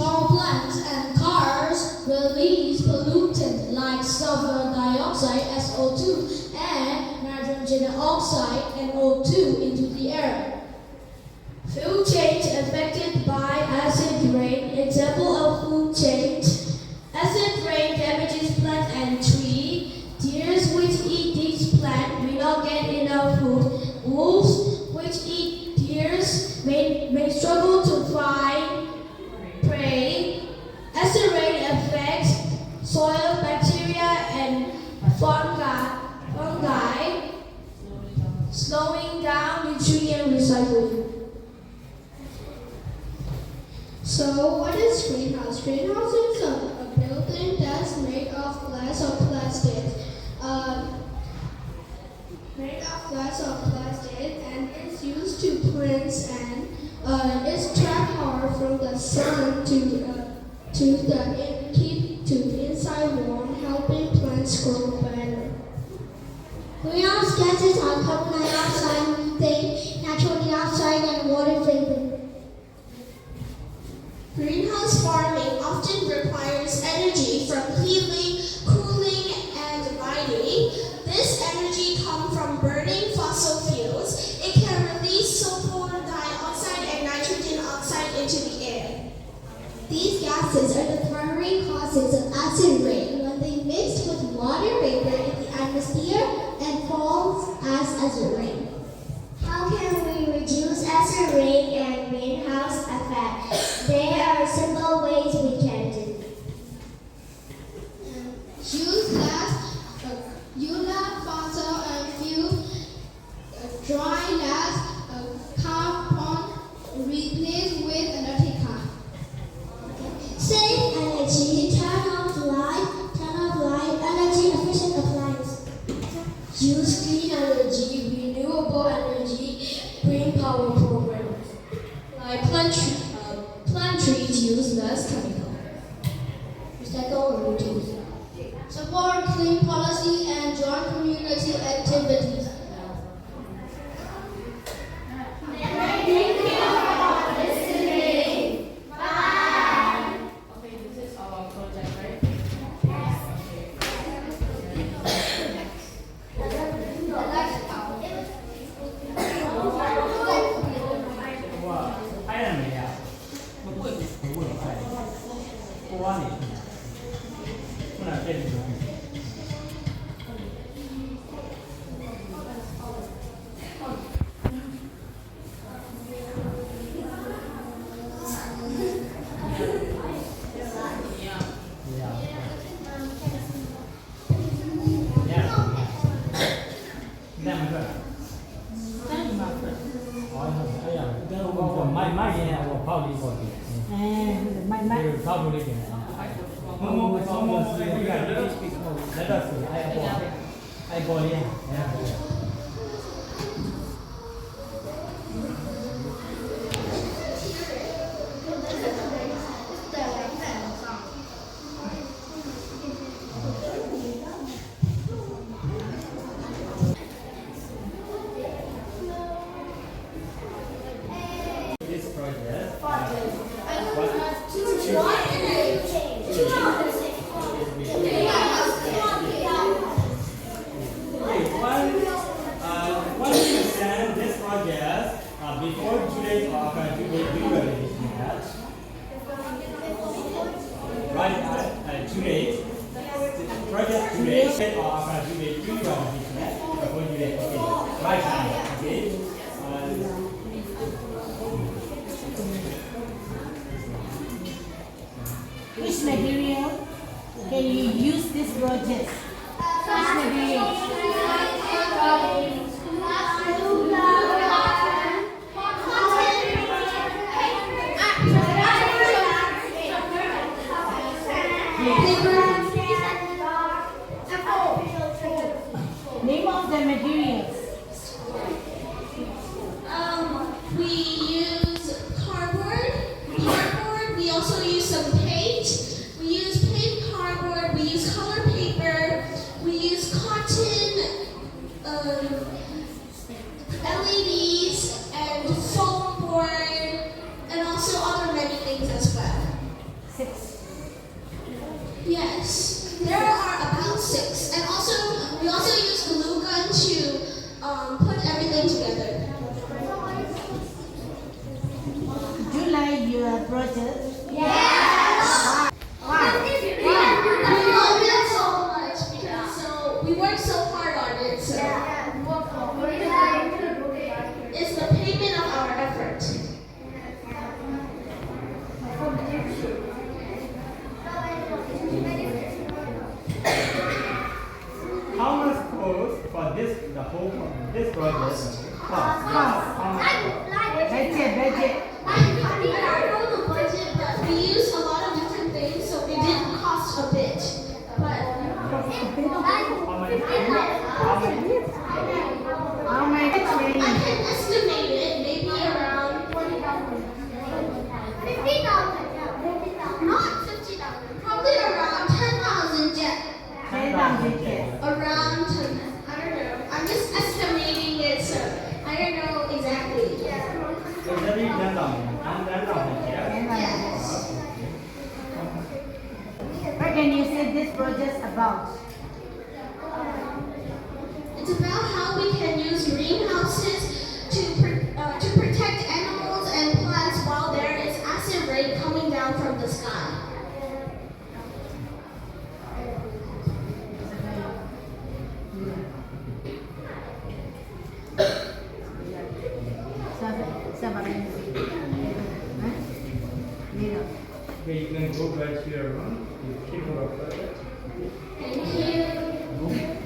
Power plants and cars release pollutants like sulfur dioxide (SO2) and nitrogen oxide (NO2) into the air. Food change affected by acid rain. Example of food change. Acid rain damages plants and trees. Deers which eat these plants may not get enough food. Wolves which eat deers may struggle to find prey. Acid rain affects soil bacteria and fungi, slowing down nutrient recycling. So what is greenhouse? Greenhouse is a building that's made of glass or plastic. And it's used to plants and it's trapped hard from the sun keep to inside warm, helping plants grow better. Greenhouse gases are carbon dioxide, methane, natural dioxide, and water vapor. Greenhouse farming often requires energy from heating, cooling, and lighting. This energy comes from burning fossil fuels. It can release sulfur dioxide and nitrogen oxide into the air. These gases are the primary causes of acid rain when they mix with water vapor in the atmosphere and falls as acid rain. How can we reduce acid rain and greenhouse effect? There are simple ways we can do. Use less fossil and fuel, dry less carbon, replace with electric car. Save energy, turn off light, energy efficient appliance. Use clean energy, renewable energy, green power programs. Like plant trees use less chemical. Recycle and reduce. Support clean policy and join community activities. Thank you for listening. Bye. Okay, this is our project, right? Yes. Before July right today project today set or July before July okay right time okay which material can you use this project? Which material? Name of the materials. We use cardboard. We also use some paint. We use paint, cardboard. We use color paper. We use cotton, LEDs, and foam board, and also other many things as well. Yes, there are about 6. And also, we also use glue gun to put everything together. Do you like your project? Yes! Why? We love it so much because we work so hard on it. So it's the payment of our effort. How much cost for this project? How much? Budget. I don't know the budget, but we use a lot of different things, so it did cost a bit. But How many I training? can estimate it maybe around 50,000. Not 50,000. Probably around 10,000 jet. 10,000 kids. Around 10. I don't know. I'm just estimating it, so I don't know exactly. So that is 10,000. Yes. What can you say this project about? It's about how we can use greenhouses to protect animals and plants while there is acid rain coming down from the sky. Okay, you can go back to your room. You keep your project. Thank you.